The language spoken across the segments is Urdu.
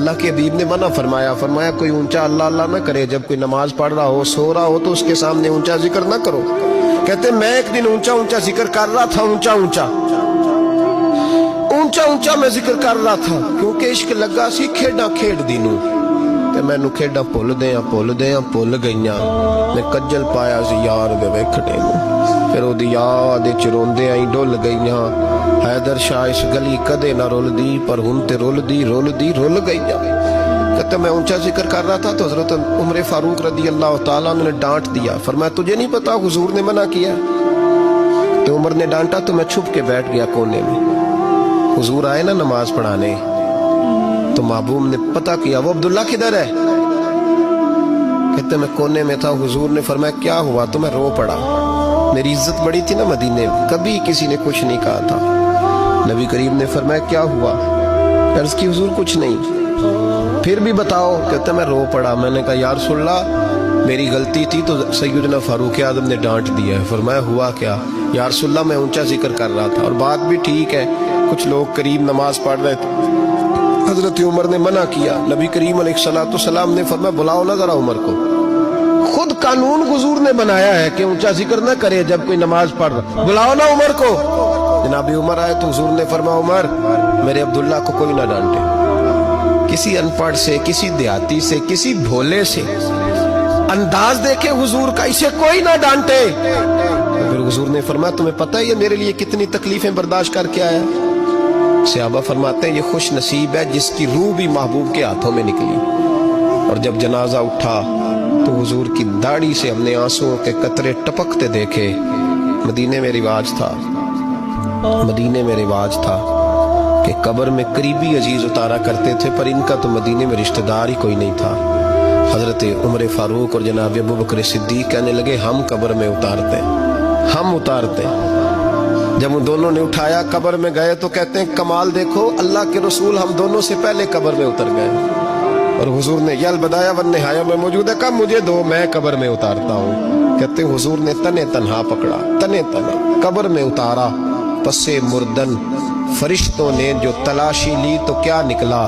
اللہ کے حبیب نے منع فرمایا، فرمایا کوئی اونچا اللہ اللہ نہ کرے، جب کوئی نماز پڑھ رہا ہو سو رہا ہو تو اس کے سامنے اونچا ذکر نہ کرو۔ کہتے میں ایک دن اونچا اونچا ذکر کر رہا تھا، اونچا اونچا میں ذکر کر رہا تھا، کیونکہ عشق لگا سی کھیڈا کھیڈ دینوں تے مینوں کھیڈا بھول گئیاں، میں کجل پایا سی یار دے ویکھنے نوں، پھر او دی یاد وچ روندے آئی ڈول گئیاں، حیدر شاہ اس گلی کدے نہ رول دی پر ہن تے رول گئیاں۔ کہتے میں اونچا ذکر کر رہا تھا تو حضرت عمر فاروق رضی اللہ تعالیٰ عنہ نے ڈانٹ دیا، فرمایا تجھے نہیں پتا حضور نے منع کیا؟ تو عمر نے ڈانٹا تو میں چھپ کے بیٹھ گیا کونے میں۔ حضور آئے نا نماز پڑھانے تو محبوب نے پتہ کیا وہ عبداللہ کدھر ہے؟ کہتے میں کونے میں تھا، حضور نے فرمایا کیا ہوا؟ تو میں رو پڑا، میری عزت بڑی تھی نا مدینے میں، کبھی کسی نے کچھ نہیں کہا تھا۔ نبی کریم نے فرمایا کیا ہوا؟ عرض کی حضور کچھ نہیں۔ پھر بھی بتاؤ؟ کہتے میں رو پڑا، میں نے کہا یا رسول اللہ میری غلطی تھی تو سیدنا فاروق اعظم نے ڈانٹ دیا ہے۔ فرمایا ہوا کیا؟ یا رسول اللہ میں اونچا ذکر کر رہا تھا، اور بات بھی ٹھیک ہے، کچھ لوگ قریب نماز پڑھ رہے تھے، حضرت عمر نے منع کیا، نبی کریم علیہ السلام نے فرمایا بلاؤ نہ ذرا عمر کو۔ خود قانون حضور نے بنایا ہے کہ اونچا ذکر نہ کرے جب کوئی نماز پڑھ رہا، بلاؤ نا عمر کو۔ جناب عمر آئے تو حضور نے فرمایا عمر میرے عبداللہ کو کوئی نہ ڈانٹے، کسی ان پڑھ سے، کسی دیہاتی سے، کسی بھولے سے انداز دیکھے حضور کا، اسے کوئی نہ ڈانٹے۔ پھر حضور نے فرمایا تمہیں پتہ ہے یہ میرے لیے کتنی تکلیفیں برداشت کر کے آیا؟ صحابہ فرماتے ہیں یہ خوش نصیب ہے جس کی روح بھی محبوب کے ہاتھوں میں نکلی۔ اور جب جنازہ اٹھا تو حضور کی داڑھی سے ہم نے آنسوں کے قطرے ٹپکتے دیکھے۔ مدینے میں رواج تھا کہ قبر میں قریبی عزیز اتارا کرتے تھے، پر ان کا تو مدینے میں رشتہ دار ہی کوئی نہیں تھا۔ حضرت عمر فاروق اور جناب ابو بکر صدیق کہنے لگے ہم قبر میں اتارتے۔ جب ان دونوں نے اٹھایا قبر میں گئے تو کہتے ہیں کمال دیکھو اللہ کے رسول ہم دونوں سے پہلے قبر میں اتر گئے، اور حضور نے یا البدایہ والنہایہ میں موجود ہے، کہا مجھے دو میں قبر میں اتارتا ہوں۔ کہتے ہیں حضور نے تنے تنہا پکڑا، تنے تنہا قبر میں اتارا، پسے مردن فرشتوں نے جو تلاشی لی تو کیا نکلا؟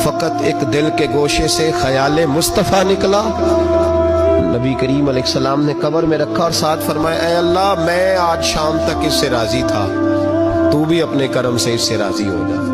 فقط ایک دل کے گوشے سے خیال مصطفیٰ نکلا۔ نبی کریم علیہ السلام نے قبر میں رکھا اور ساتھ فرمایا اے اللہ میں آج شام تک اس سے راضی تھا، تو بھی اپنے کرم سے اس سے راضی ہو جا۔